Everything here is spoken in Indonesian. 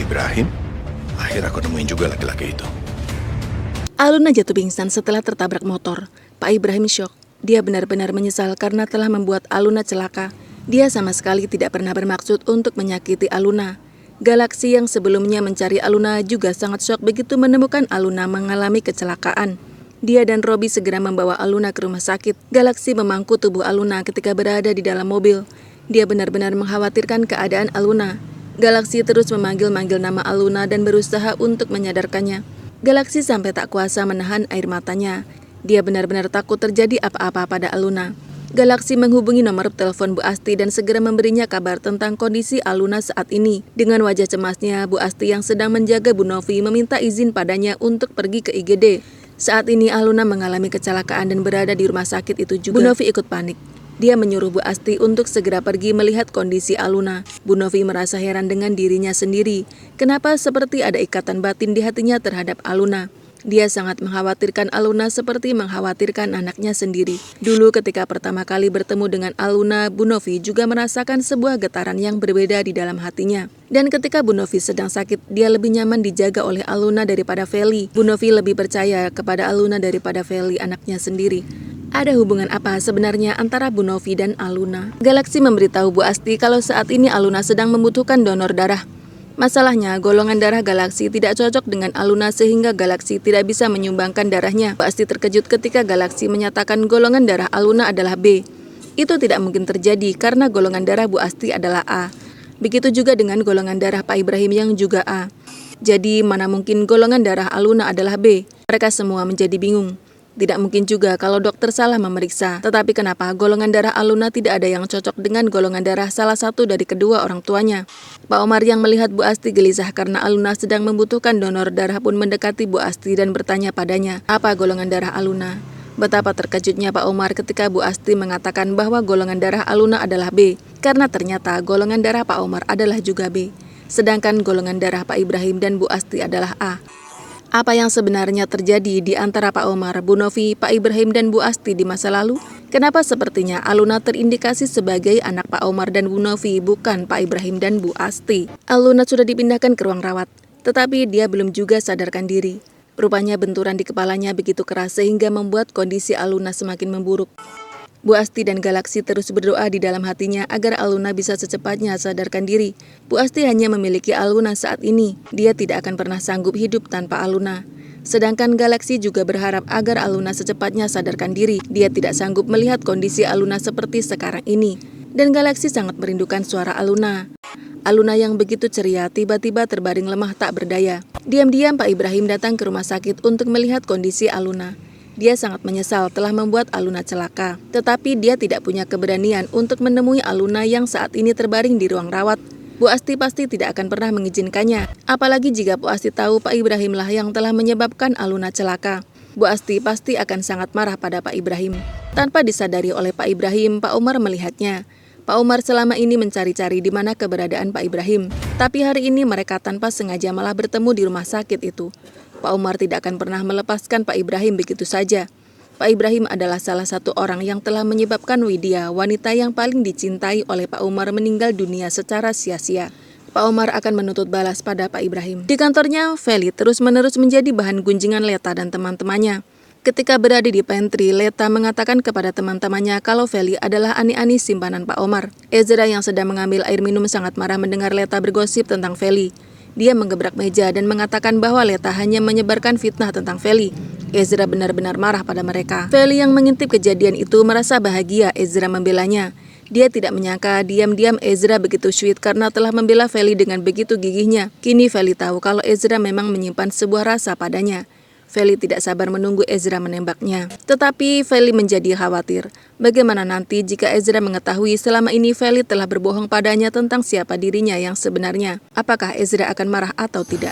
Ibrahim? Akhirnya aku nemuin juga laki-laki itu. Aluna jatuh pingsan setelah tertabrak motor. Pak Ibrahim syok. Dia benar-benar menyesal karena telah membuat Aluna celaka. Dia sama sekali tidak pernah bermaksud untuk menyakiti Aluna. Galaksi yang sebelumnya mencari Aluna juga sangat syok begitu menemukan Aluna mengalami kecelakaan. Dia dan Robi segera membawa Aluna ke rumah sakit. Galaksi memangku tubuh Aluna ketika berada di dalam mobil. Dia benar-benar mengkhawatirkan keadaan Aluna. Galaksi terus memanggil-manggil nama Aluna dan berusaha untuk menyadarkannya. Galaksi sampai tak kuasa menahan air matanya. Dia benar-benar takut terjadi apa-apa pada Aluna. Galaksi menghubungi nomor telepon Bu Asti dan segera memberinya kabar tentang kondisi Aluna saat ini. Dengan wajah cemasnya, Bu Asti yang sedang menjaga Bu Novi meminta izin padanya untuk pergi ke IGD. Saat ini Aluna mengalami kecelakaan dan berada di rumah sakit itu juga. Bu Novi ikut panik. Dia menyuruh Bu Asti untuk segera pergi melihat kondisi Aluna. Bu Novi merasa heran dengan dirinya sendiri. Kenapa seperti ada ikatan batin di hatinya terhadap Aluna? Dia sangat mengkhawatirkan Aluna seperti mengkhawatirkan anaknya sendiri. Dulu ketika pertama kali bertemu dengan Aluna, Bu Novi juga merasakan sebuah getaran yang berbeda di dalam hatinya. Dan ketika Bu Novi sedang sakit, dia lebih nyaman dijaga oleh Aluna daripada Feli. Bu Novi lebih percaya kepada Aluna daripada Feli, anaknya sendiri. Ada hubungan apa sebenarnya antara Bu Novi dan Aluna? Galaksi memberitahu Bu Asti kalau saat ini Aluna sedang membutuhkan donor darah. Masalahnya, golongan darah Galaksi tidak cocok dengan Aluna sehingga Galaksi tidak bisa menyumbangkan darahnya. Bu Asti terkejut ketika Galaksi menyatakan golongan darah Aluna adalah B. Itu tidak mungkin terjadi karena golongan darah Bu Asti adalah A. Begitu juga dengan golongan darah Pak Ibrahim yang juga A. Jadi, mana mungkin golongan darah Aluna adalah B? Mereka semua menjadi bingung. Tidak mungkin juga kalau dokter salah memeriksa. Tetapi kenapa golongan darah Aluna tidak ada yang cocok dengan golongan darah salah satu dari kedua orang tuanya? Pak Omar yang melihat Bu Asti gelisah karena Aluna sedang membutuhkan donor darah pun mendekati Bu Asti dan bertanya padanya, apa golongan darah Aluna? Betapa terkejutnya Pak Omar ketika Bu Asti mengatakan bahwa golongan darah Aluna adalah B. Karena ternyata golongan darah Pak Omar adalah juga B. Sedangkan golongan darah Pak Ibrahim dan Bu Asti adalah A. Apa yang sebenarnya terjadi di antara Pak Omar, Bu Novi, Pak Ibrahim, dan Bu Asti di masa lalu? Kenapa sepertinya Aluna terindikasi sebagai anak Pak Omar dan Bu Novi, bukan Pak Ibrahim dan Bu Asti? Aluna sudah dipindahkan ke ruang rawat, tetapi dia belum juga sadarkan diri. Rupanya benturan di kepalanya begitu keras sehingga membuat kondisi Aluna semakin memburuk. Bu Asti dan Galaksi terus berdoa di dalam hatinya agar Aluna bisa secepatnya sadarkan diri. Bu Asti hanya memiliki Aluna saat ini. Dia tidak akan pernah sanggup hidup tanpa Aluna. Sedangkan Galaksi juga berharap agar Aluna secepatnya sadarkan diri. Dia tidak sanggup melihat kondisi Aluna seperti sekarang ini. Dan Galaksi sangat merindukan suara Aluna. Aluna yang begitu ceria tiba-tiba terbaring lemah tak berdaya. Diam-diam Pak Ibrahim datang ke rumah sakit untuk melihat kondisi Aluna. Dia sangat menyesal telah membuat Aluna celaka, tetapi dia tidak punya keberanian untuk menemui Aluna yang saat ini terbaring di ruang rawat. Bu Asti pasti tidak akan pernah mengizinkannya, apalagi jika Bu Asti tahu Pak Ibrahimlah yang telah menyebabkan Aluna celaka. Bu Asti pasti akan sangat marah pada Pak Ibrahim. Tanpa disadari oleh Pak Ibrahim, Pak Umar melihatnya. Pak Umar selama ini mencari-cari di mana keberadaan Pak Ibrahim, tapi hari ini mereka tanpa sengaja malah bertemu di rumah sakit itu. Pak Umar tidak akan pernah melepaskan Pak Ibrahim begitu saja. Pak Ibrahim adalah salah satu orang yang telah menyebabkan Widya, wanita yang paling dicintai oleh Pak Umar, meninggal dunia secara sia-sia. Pak Umar akan menuntut balas pada Pak Ibrahim. Di kantornya, Feli terus-menerus menjadi bahan gunjingan Leta dan teman-temannya. Ketika berada di pantry, Leta mengatakan kepada teman-temannya kalau Feli adalah ani-ani simpanan Pak Omar. Ezra yang sedang mengambil air minum sangat marah mendengar Leta bergosip tentang Feli. Dia menggebrak meja dan mengatakan bahwa Leta hanya menyebarkan fitnah tentang Feli. Ezra benar-benar marah pada mereka. Feli yang mengintip kejadian itu merasa bahagia Ezra membelanya. Dia tidak menyangka diam-diam Ezra begitu sweet karena telah membela Feli dengan begitu gigihnya. Kini Feli tahu kalau Ezra memang menyimpan sebuah rasa padanya. Feli tidak sabar menunggu Ezra menembaknya. Tetapi Feli menjadi khawatir. Bagaimana nanti jika Ezra mengetahui selama ini Feli telah berbohong padanya tentang siapa dirinya yang sebenarnya? Apakah Ezra akan marah atau tidak?